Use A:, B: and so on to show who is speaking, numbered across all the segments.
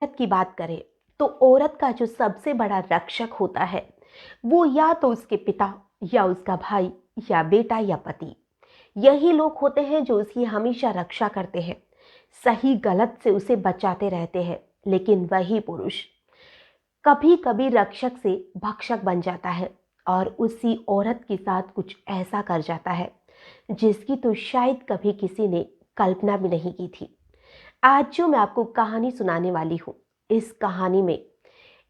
A: औरत की बात करें तो औरत का जो सबसे बड़ा रक्षक होता है वो या तो उसके पिता या उसका भाई या बेटा या पति। यही लोग होते हैं जो उसकी हमेशा रक्षा करते हैं, सही गलत से उसे बचाते रहते हैं। लेकिन वही पुरुष कभी कभी रक्षक से भक्षक बन जाता है और उसी औरत के साथ कुछ ऐसा कर जाता है जिसकी तो शायद कभी किसी ने कल्पना भी नहीं की थी। आज जो मैं आपको कहानी सुनाने वाली हूँ, इस कहानी में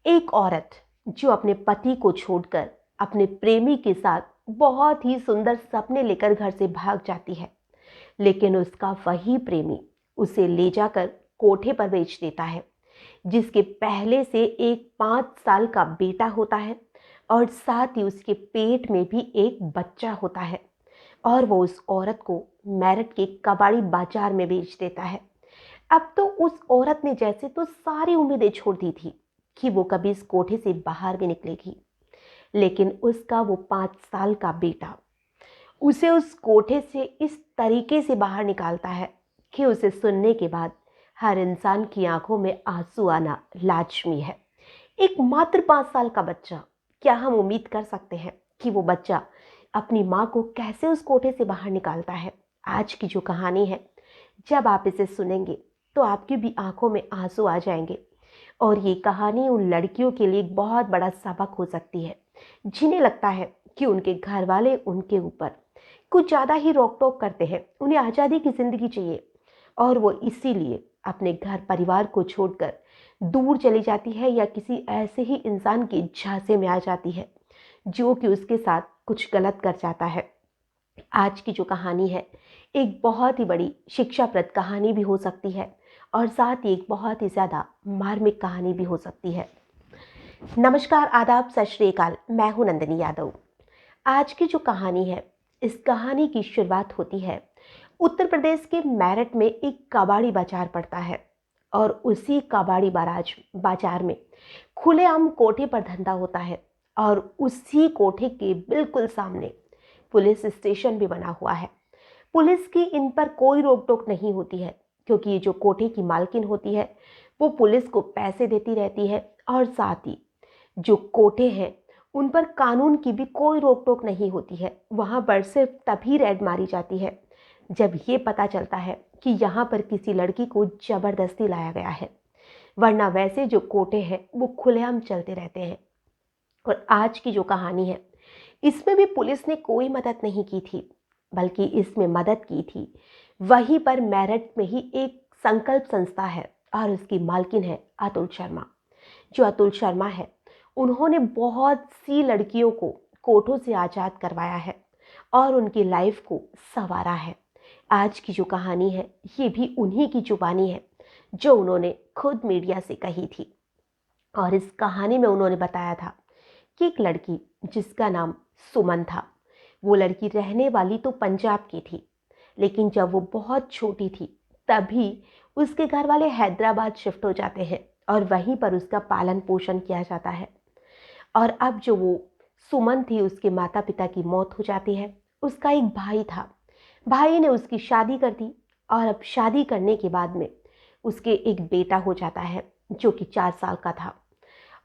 A: एक औरत जो अपने पति को छोड़कर अपने प्रेमी के साथ बहुत ही सुंदर सपने लेकर घर से भाग जाती है, लेकिन उसका वही प्रेमी उसे ले जाकर कोठे पर बेच देता है, जिसके पहले से एक 5 साल का बेटा होता है और साथ ही उसके पेट में भी एक बच्चा होता है। और वो उस औरत को मेरठ के कबाड़ी बाजार में बेच देता है। अब तो उस औरत ने जैसे तो सारी उम्मीदें छोड़ दी थी कि वो कभी इस कोठे से बाहर भी निकलेगी, लेकिन उसका वो 5 साल का बेटा उसे उस कोठे से इस तरीके से बाहर निकालता है कि उसे सुनने के बाद हर इंसान की आंखों में आंसू आना लाजमी है। एक मात्र 5 साल का बच्चा, क्या हम उम्मीद कर सकते हैं कि वो बच्चा अपनी माँ को कैसे उस कोठे से बाहर निकालता है? आज की जो कहानी है, जब आप इसे सुनेंगे तो आपकी भी आंखों में आंसू आ जाएंगे। और ये कहानी उन लड़कियों के लिए एक बहुत बड़ा सबक हो सकती है जिन्हें लगता है कि उनके घर वाले उनके ऊपर कुछ ज़्यादा ही रोक टोक करते हैं, उन्हें आज़ादी की ज़िंदगी चाहिए और वो इसीलिए अपने घर परिवार को छोड़कर दूर चली जाती है या किसी ऐसे ही इंसान के झांसे में आ जाती है जो कि उसके साथ कुछ गलत कर जाता है। आज की जो कहानी है एक बहुत ही बड़ी शिक्षाप्रद कहानी भी हो सकती है और साथ ही एक बहुत ही ज़्यादा मार्मिक कहानी भी हो सकती है। नमस्कार, आदाब, सत श्री अकाल। मैं हूं नंदिनी यादव। आज की जो कहानी है, इस कहानी की शुरुआत होती है उत्तर प्रदेश के मेरठ में एक कबाड़ी बाजार पड़ता है और उसी कबाड़ी बाजार में खुलेआम कोठे पर धंधा होता है और उसी कोठे के बिल्कुल सामने पुलिस स्टेशन भी बना हुआ है। पुलिस की इन पर कोई रोक टोक नहीं होती है क्योंकि ये जो कोठे की मालकिन होती है वो पुलिस को पैसे देती रहती है और साथ ही जो कोठे हैं उन पर कानून की भी कोई रोक टोक नहीं होती है। वहाँ पर सिर्फ तभी रेड मारी जाती है जब ये पता चलता है कि यहाँ पर किसी लड़की को जबरदस्ती लाया गया है, वरना वैसे जो कोठे हैं वो खुलेआम चलते रहते हैं। और आज की जो कहानी है इसमें भी पुलिस ने कोई मदद नहीं की थी, बल्कि इसमें मदद की थी वहीं पर मेरठ में ही एक संकल्प संस्था है और उसकी मालकिन है अतुल शर्मा। जो अतुल शर्मा है उन्होंने बहुत सी लड़कियों को कोठों से आज़ाद करवाया है और उनकी लाइफ को संवारा है। आज की जो कहानी है ये भी उन्हीं की जुबानी है जो उन्होंने खुद मीडिया से कही थी। और इस कहानी में उन्होंने बताया था कि एक लड़की जिसका नाम सुमन था, वो लड़की रहने वाली तो पंजाब की थी, लेकिन जब वो बहुत छोटी थी तभी उसके घर वाले हैदराबाद शिफ्ट हो जाते हैं और वहीं पर उसका पालन पोषण किया जाता है। और अब जो वो सुमन थी उसके माता पिता की मौत हो जाती है। उसका एक भाई था, भाई ने उसकी शादी कर दी और अब शादी करने के बाद में उसके एक बेटा हो जाता है जो कि 4 साल का था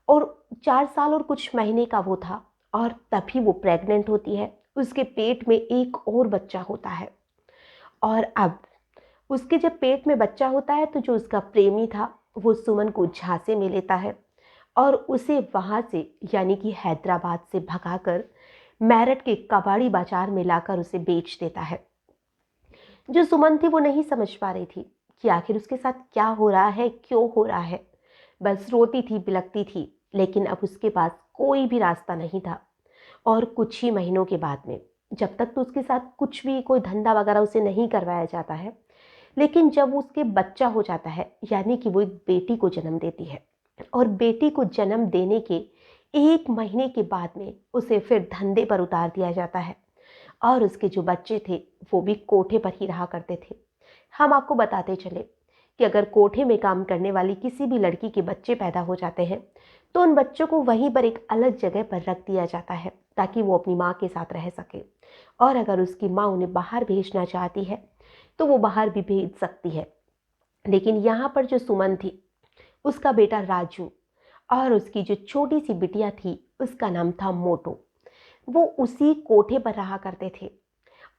A: और 4 साल और कुछ महीने का वो था। और तभी वो प्रेग्नेंट होती है, उसके पेट में एक और बच्चा होता है। और अब उसके जब पेट में बच्चा होता है तो जो उसका प्रेमी था वो सुमन को झांसे में लेता है और उसे वहाँ से यानी कि हैदराबाद से भगाकर मेरठ के कबाड़ी बाजार में लाकर उसे बेच देता है। जो सुमन थी वो नहीं समझ पा रही थी कि आखिर उसके साथ क्या हो रहा है, क्यों हो रहा है। बस रोती थी, बिलखती थी, लेकिन अब उसके पास कोई भी रास्ता नहीं था। और कुछ ही महीनों के बाद में, जब तक तो उसके साथ कुछ भी कोई धंधा वगैरह उसे नहीं करवाया जाता है, लेकिन जब उसके बच्चा हो जाता है यानी कि वो एक बेटी को जन्म देती है और बेटी को जन्म देने के 1 महीने के बाद में उसे फिर धंधे पर उतार दिया जाता है और उसके जो बच्चे थे वो भी कोठे पर ही रहा करते थे। हम आपको बताते चले कि अगर कोठे में काम करने वाली किसी भी लड़की के बच्चे पैदा हो जाते हैं तो उन बच्चों को वहीं पर एक अलग जगह पर रख दिया जाता है ताकि वो अपनी माँ के साथ रह सके। और अगर उसकी माँ उन्हें बाहर भेजना चाहती है तो वो बाहर भी भेज सकती है। लेकिन यहाँ पर जो सुमन थी उसका बेटा राजू और उसकी जो छोटी सी बिटिया थी उसका नाम था मोटू। वो उसी कोठे पर रहा करते थे।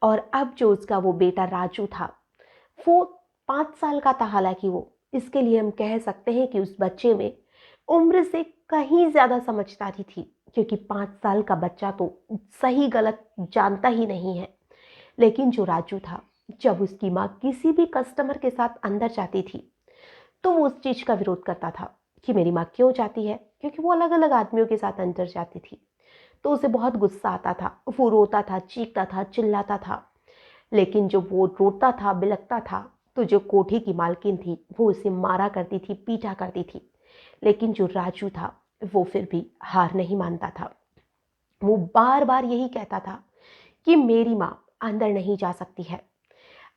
A: और अब जो उसका वो बेटा राजू था वो 5 साल का था। हालांकि वो, इसके लिए हम कह सकते हैं कि उस बच्चे में उम्र से कहीं ज्यादा समझदारी थी, क्योंकि 5 साल का बच्चा तो सही गलत जानता ही नहीं है। लेकिन जो राजू था, जब उसकी माँ किसी भी कस्टमर के साथ अंदर जाती थी तो वो उस चीज का विरोध करता था कि मेरी माँ क्यों जाती है, क्योंकि वो अलग अलग आदमियों के साथ अंदर जाती थी। तो उसे बहुत गुस्सा आता था, वो रोता था, चीखता था, चिल्लाता था। लेकिन जो वो रोता था, बिलखता था, तो जो कोठी की मालकिन थी वो उसे मारा करती थी, पीटा करती थी। लेकिन जो राजू था वो फिर भी हार नहीं मानता था। वो बार बार यही कहता था कि मेरी माँ अंदर नहीं जा सकती है।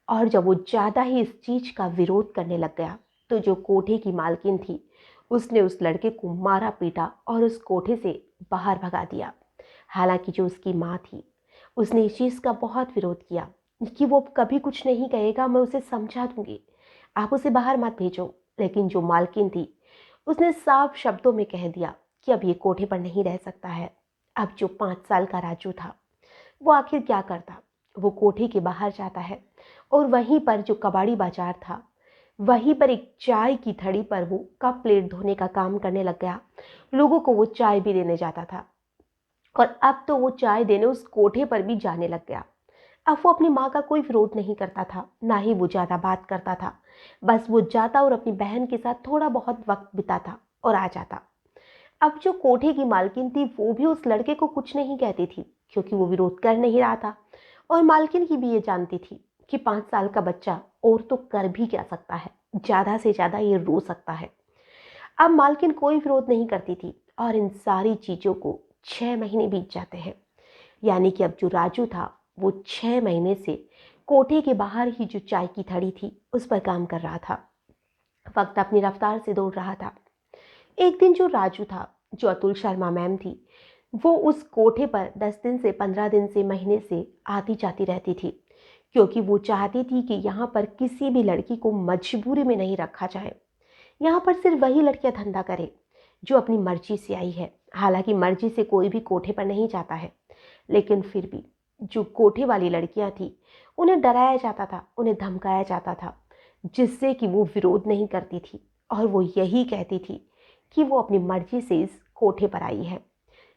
A: और जब वो ज्यादा ही इस चीज का विरोध करने लग गया तो जो कोठे की मालकिन थी उसने उस लड़के को मारा, पीटा और उस कोठे से बाहर भगा दिया। हालांकि जो उसकी माँ थी उसने इस चीज का बहुत विरोध किया कि वो कभी कुछ नहीं कहेगा, मैं उसे समझा दूंगी, आप उसे बाहर मत भेजो। लेकिन जो मालकिन थी उसने साफ शब्दों में कह दिया कि अब ये कोठे पर नहीं रह सकता है। अब जो 5 साल का राजू था वो आखिर क्या करता। वो कोठे के बाहर जाता है और वहीं पर जो कबाड़ी बाजार था वहीं पर एक चाय की थड़ी पर वो कप प्लेट धोने का काम करने लग गया। लोगों को वो चाय भी देने जाता था। और अब तो वो चाय देने उस कोठे पर भी जाने लग गया। अब वो अपनी माँ का कोई विरोध नहीं करता था, ना ही वो ज्यादा बात करता था। बस वो जाता और अपनी बहन के साथ थोड़ा बहुत वक्त बिताता और आ जाता। अब जो कोठे की मालकिन थी वो भी उस लड़के को कुछ नहीं कहती थी, क्योंकि वो विरोध कर नहीं रहा था। और मालकिन की भी ये जानती थी कि 5 साल का बच्चा और तो कर भी क्या सकता है, ज्यादा से ज्यादा ये रो सकता है। अब मालकिन कोई विरोध नहीं करती थी और इन सारी चीजों को 6 महीने बीत जाते हैं। यानी कि अब जो राजू था वो 6 महीने से कोठे के बाहर ही जो चाय की थड़ी थी उस पर काम कर रहा था। वक्त अपनी रफ्तार से दौड़ रहा था। एक दिन जो राजू था, जो अतुल शर्मा मैम थी, वो उस कोठे पर 10 दिन से, 15 दिन से, महीने से आती जाती रहती थी, क्योंकि वो चाहती थी कि यहाँ पर किसी भी लड़की को मजबूरी में नहीं रखा जाए। यहाँ पर सिर्फ वही लड़कियां धंधा करे जो अपनी मर्जी से आई है। हालांकि मर्जी से कोई भी कोठे पर नहीं जाता है, लेकिन फिर भी जो कोठे वाली लड़कियां थी उन्हें डराया जाता था, उन्हें धमकाया जाता था, जिससे कि वो विरोध नहीं करती थी और वो यही कहती थी कि वो अपनी मर्जी से इस कोठे पर आई है।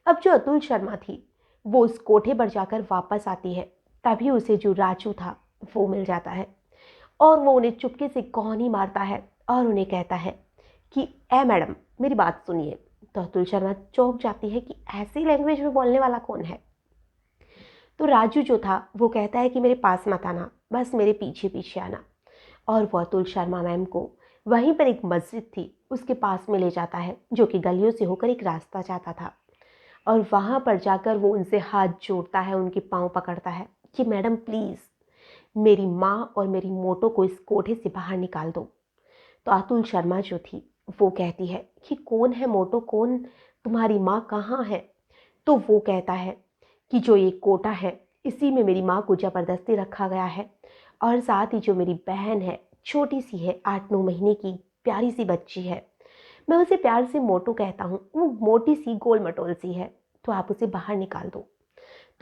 A: अब जो अतुल शर्मा थी वो उस कोठे पर जाकर वापस आती है, तभी उसे जो राजू था वो मिल जाता है और वो उन्हें चुपके से कौनी मारता है और उन्हें कहता है कि ए मैडम, मेरी बात सुनिए। तो अतुल शर्मा चौंक जाती है कि ऐसी लैंग्वेज में बोलने वाला कौन है। तो राजू जो था वो कहता है कि मेरे पास मत आना, बस मेरे पीछे पीछे आना। और वो अतुल शर्मा मैम को वहीं पर एक मस्जिद थी उसके पास में ले जाता है, जो कि गलियों से होकर एक रास्ता जाता था। और वहां पर जाकर वो उनसे हाथ जोड़ता है, उनके पांव पकड़ता है कि मैडम प्लीज मेरी माँ और मेरी मोटो को इस कोठे से बाहर निकाल दो। तो अतुल शर्मा जो थी वो कहती है कि कौन है मोटो, कौन, तुम्हारी माँ कहाँ है। तो वो कहता है कि जो ये कोटा है इसी में मेरी माँ को जबरदस्ती रखा गया है, और साथ ही जो मेरी बहन है, छोटी सी है, 8-9 महीने की प्यारी सी बच्ची है, मैं उसे प्यार से मोटू कहता हूँ, वो मोटी सी गोल मटोल सी है, तो आप उसे बाहर निकाल दो।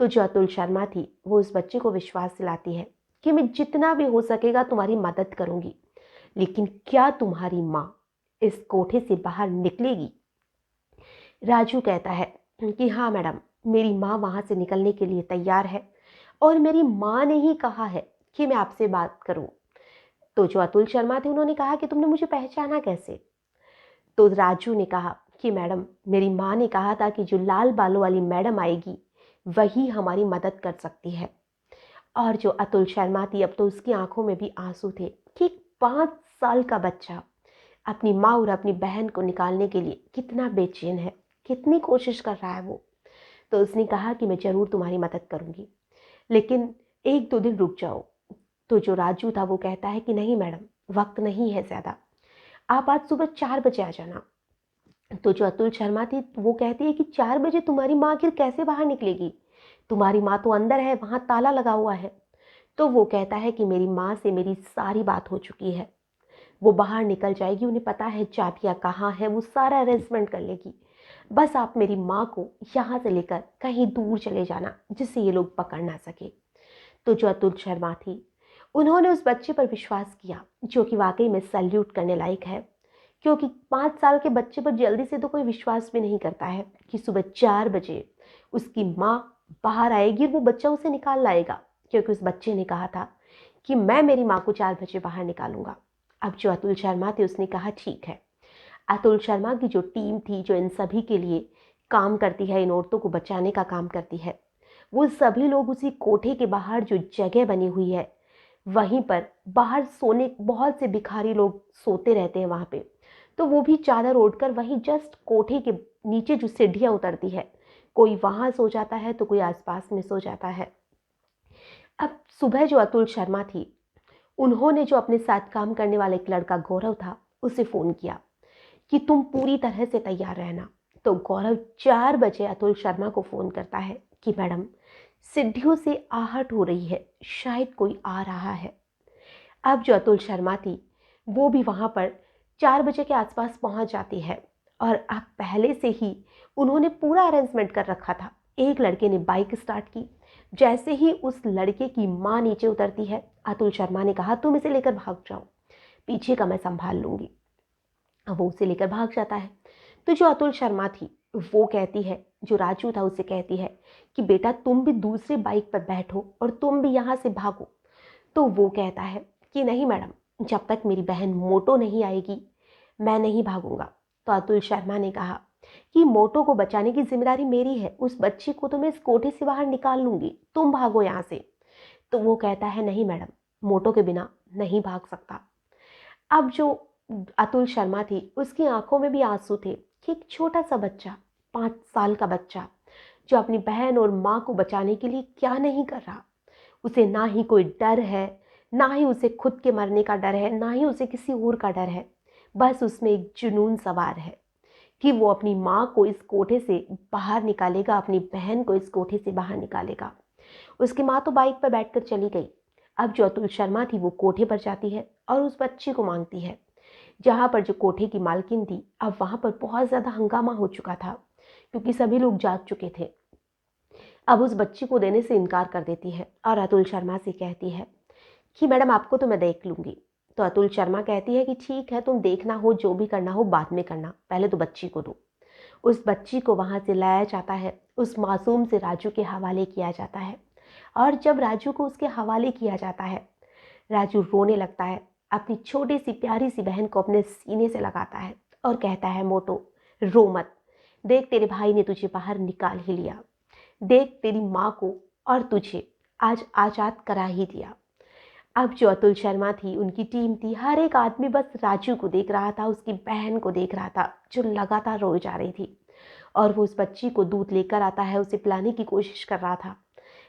A: तो जो अतुल शर्मा थी वो उस बच्चे को विश्वास दिलाती है कि मैं जितना भी हो सकेगा तुम्हारी मदद करूंगी, लेकिन क्या तुम्हारी माँ इस कोठे से बाहर निकलेगी। राजू कहता है कि हाँ मैडम, मेरी माँ वहां से निकलने के लिए तैयार है और मेरी माँ ने ही कहा है कि मैं आपसे बात करूं। तो जो अतुल शर्मा थे उन्होंने कहा कि तुमने मुझे पहचाना कैसे। तो राजू ने कहा कि मैडम, मेरी माँ ने कहा था कि जो लाल बालों वाली मैडम आएगी वही हमारी मदद कर सकती है। और जो अतुल शर्मा थी अब तो उसकी आंखों में भी आंसू थे कि 5 साल का बच्चा अपनी माँ और अपनी बहन को निकालने के लिए कितना बेचैन है, कितनी कोशिश कर रहा है वो। तो उसने कहा कि मैं जरूर तुम्हारी मदद करूंगी, लेकिन 1-2 दिन रुक जाओ। तो जो राजू था वो कहता है कि नहीं मैडम, वक्त नहीं है ज्यादा, आप आज सुबह 4 बजे आ जाना। तो जो अतुल शर्मा थी वो कहती है कि 4 बजे तुम्हारी माँ आखिर कैसे बाहर निकलेगी, तुम्हारी माँ तो अंदर है, वहां ताला लगा हुआ है। तो वो कहता है कि मेरी माँ से मेरी सारी बात हो चुकी है। वो बाहर निकल जाएगी, उन्हें पता है चाबियाँ कहाँ है, वो सारा अरेंजमेंट कर लेगी। बस आप मेरी माँ को यहाँ से लेकर कहीं दूर चले जाना जिससे ये लोग पकड़ ना सके। तो जो अतुल शर्मा थी, उन्होंने उस बच्चे पर विश्वास किया, जो कि वाकई में सैल्यूट करने लायक है। क्योंकि 5 साल के बच्चे पर जल्दी से तो कोई विश्वास भी नहीं करता है कि सुबह 4 बजे उसकी माँ बाहर आएगी और वो बच्चा उसे निकाल लाएगा। क्योंकि उस बच्चे ने कहा था कि मैं मेरी माँ को 4 बजे बाहर निकालूंगा। अब जो अतुल शर्मा थे, उसने कहा ठीक है। अतुल शर्मा की जो टीम थी, जो इन सभी के लिए काम करती है, इन औरतों को बचाने का काम करती है, वो सभी लोग उसी कोठे के बाहर जो जगह बनी हुई है, वहीं पर बाहर सोने, बहुत से भिखारी लोग सोते रहते हैं वहाँ पे, तो वो भी चादर ओढ़कर वहीं जस्ट कोठे के नीचे जो सीढ़ियाँ उतरती है, कोई वहाँ सो जाता है तो कोई आसपास में सो जाता है। अब सुबह जो अतुल शर्मा थी, उन्होंने जो अपने साथ काम करने वाला एक लड़का गौरव था, उसे फ़ोन किया कि तुम पूरी तरह से तैयार रहना। तो गौरव 4 बजे अतुल शर्मा को फ़ोन करता है कि मैडम, सीढ़ियों से आहट हो रही है, शायद कोई आ रहा है। अब जो अतुल शर्मा थी, वो भी वहाँ पर 4 बजे के आसपास पहुँच जाती है। और अब पहले से ही उन्होंने पूरा अरेंजमेंट कर रखा था। एक लड़के ने बाइक स्टार्ट की। जैसे ही उस लड़के की माँ नीचे उतरती है, अतुल शर्मा ने कहा तुम इसे लेकर भाग जाओ, पीछे का मैं संभाल लूँगी। अब वो उसे लेकर भाग जाता है। तो जो अतुल शर्मा थी, वो कहती है, जो राजू था उसे कहती है कि बेटा तुम भी दूसरे बाइक पर बैठो और तुम भी यहाँ से भागो। तो वो कहता है कि नहीं मैडम, जब तक मेरी बहन मोटो नहीं आएगी मैं नहीं भागूंगा। तो अतुल शर्मा ने कहा कि मोटो को बचाने की जिम्मेदारी मेरी है, उस बच्ची को तो मैं इस कोठे से बाहर निकाल लूंगी, तुम भागो यहाँ से। तो वो कहता है नहीं मैडम, मोटो के बिना नहीं भाग सकता। अब जो अतुल शर्मा थी, उसकी आंखों में भी आंसू थे कि एक छोटा सा बच्चा, 5 साल का बच्चा, जो अपनी बहन और माँ को बचाने के लिए क्या नहीं कर रहा। उसे ना ही कोई डर है, ना ही उसे खुद के मरने का डर है, ना ही उसे किसी और का डर है। बस उसमें एक जुनून सवार है कि वो अपनी माँ को इस कोठे से बाहर निकालेगा, अपनी बहन को इस कोठे से बाहर निकालेगा। उसकी माँ तो बाइक पर बैठकर चली गई। अब जो अतुल शर्मा थी, वो कोठे पर जाती है और उस बच्ची को मांगती है। जहाँ पर जो कोठे की मालकिन थी, अब वहाँ पर बहुत ज़्यादा हंगामा हो चुका था क्योंकि सभी लोग जाग चुके थे। अब उस बच्ची को देने से इनकार कर देती है और अतुल शर्मा से कहती है कि मैडम आपको तो मैं देख लूँगी। तो अतुल शर्मा कहती है कि ठीक है, तुम देखना हो, जो भी करना हो बाद में करना, पहले तो बच्ची को दो। उस बच्ची को वहाँ से लाया जाता है, उस मासूम से राजू के हवाले किया जाता है। और जब राजू को उसके हवाले किया जाता है, राजू रोने लगता है, अपनी छोटी सी प्यारी सी बहन को अपने सीने से लगाता है और कहता है मोटो, रो मत, देख तेरे भाई ने तुझे बाहर निकाल ही लिया, देख तेरी माँ को और तुझे आज आज़ाद करा ही दिया। अब जो अतुल शर्मा थी, उनकी टीम थी, हर एक आदमी बस राजू को देख रहा था, उसकी बहन को देख रहा था जो लगातार रोई जा रही थी। और वो उस बच्ची को दूध लेकर आता है, उसे पिलाने की कोशिश कर रहा था,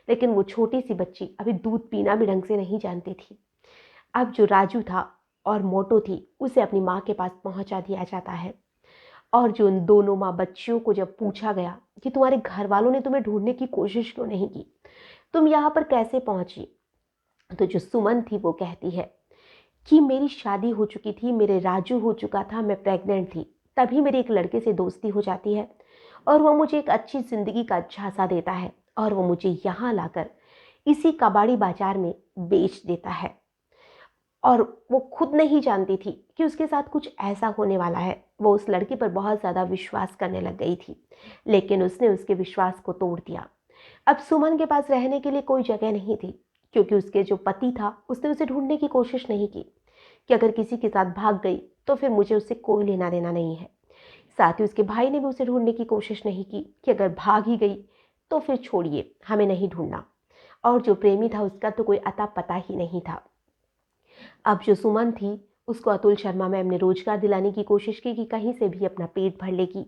A: लेकिन वो छोटी सी बच्ची अभी दूध पीना भी ढंग से नहीं जानती थी। अब जो राजू था और मोटो थी, उसे अपनी माँ के पास पहुंचा दिया जाता है। और जो उन दोनों माँ बच्चियों को जब पूछा गया कि तुम्हारे घर वालों ने तुम्हें ढूंढने की कोशिश क्यों नहीं की, तुम यहाँ पर कैसे पहुंची, तो जो सुमन थी वो कहती है कि मेरी शादी हो चुकी थी, मेरे राजू हो चुका था, मैं प्रेग्नेंट थी, तभी मेरी एक लड़के से दोस्ती हो जाती है और वो मुझे एक अच्छी ज़िंदगी का झांसा देता है और वो मुझे यहाँ लाकर इसी कबाड़ी बाजार में बेच देता है। और वो खुद नहीं जानती थी कि उसके साथ कुछ ऐसा होने वाला है। वो उस लड़की पर बहुत ज़्यादा विश्वास करने लग गई थी, लेकिन उसने उसके विश्वास को तोड़ दिया। अब सुमन के पास रहने के लिए कोई जगह नहीं थी क्योंकि उसके जो पति था, उसने उसे ढूंढने की कोशिश नहीं की कि अगर किसी के साथ भाग गई तो फिर मुझे उससे कोई लेना देना नहीं है। साथ ही उसके भाई ने भी उसे ढूंढने की कोशिश नहीं की कि अगर भाग ही गई तो फिर छोड़िए, हमें नहीं ढूंढना। और जो प्रेमी था, उसका तो कोई अता पता ही नहीं था। अब जो सुमन थी, उसको अतुल शर्मा मैम ने रोजगार दिलाने की कोशिश की कि कहीं से भी अपना पेट भर लेगी।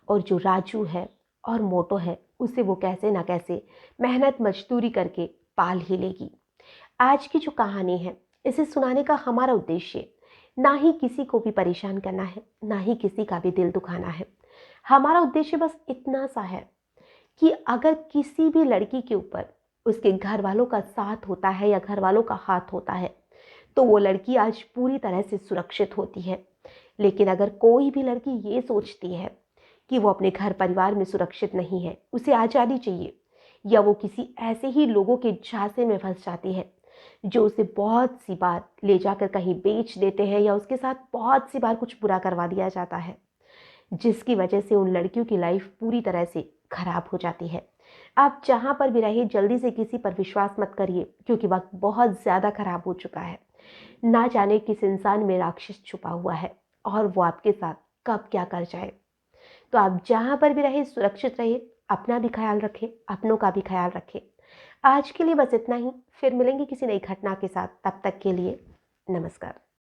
A: और जो राजू है और मोटो है, उसे वो कैसे ना कैसे मेहनत मजदूरी करके पाल ही लेगी। आज की जो कहानी है, इसे सुनाने का हमारा उद्देश्य ना ही किसी को भी परेशान करना है, ना ही किसी का भी दिल दुखाना है। हमारा उद्देश्य बस इतना सा है कि अगर किसी भी लड़की के ऊपर उसके घर वालों का साथ होता है या घर वालों का हाथ होता है, तो वो लड़की आज पूरी तरह से सुरक्षित होती है। लेकिन अगर कोई भी लड़की ये सोचती है कि वो अपने घर परिवार में सुरक्षित नहीं है, उसे आज़ादी चाहिए, या वो किसी ऐसे ही लोगों के झांसे में फंस जाती है जो उसे बहुत सी बार ले जाकर कहीं बेच देते हैं, या उसके साथ बहुत सी बार कुछ बुरा करवा दिया जाता है, जिसकी वजह से उन लड़कियों की लाइफ पूरी तरह से खराब हो जाती है। आप जहाँ पर भी रहे, जल्दी से किसी पर विश्वास मत करिए, क्योंकि वक्त बहुत ज़्यादा खराब हो चुका है। ना जाने किस इंसान में राक्षस छुपा हुआ है और वो आपके साथ कब क्या कर जाए। तो आप जहाँ पर भी रहे, सुरक्षित रहिए, अपना भी ख्याल रखें, अपनों का भी ख्याल रखें। आज के लिए बस इतना ही, फिर मिलेंगे किसी नई घटना के साथ। तब तक के लिए नमस्कार।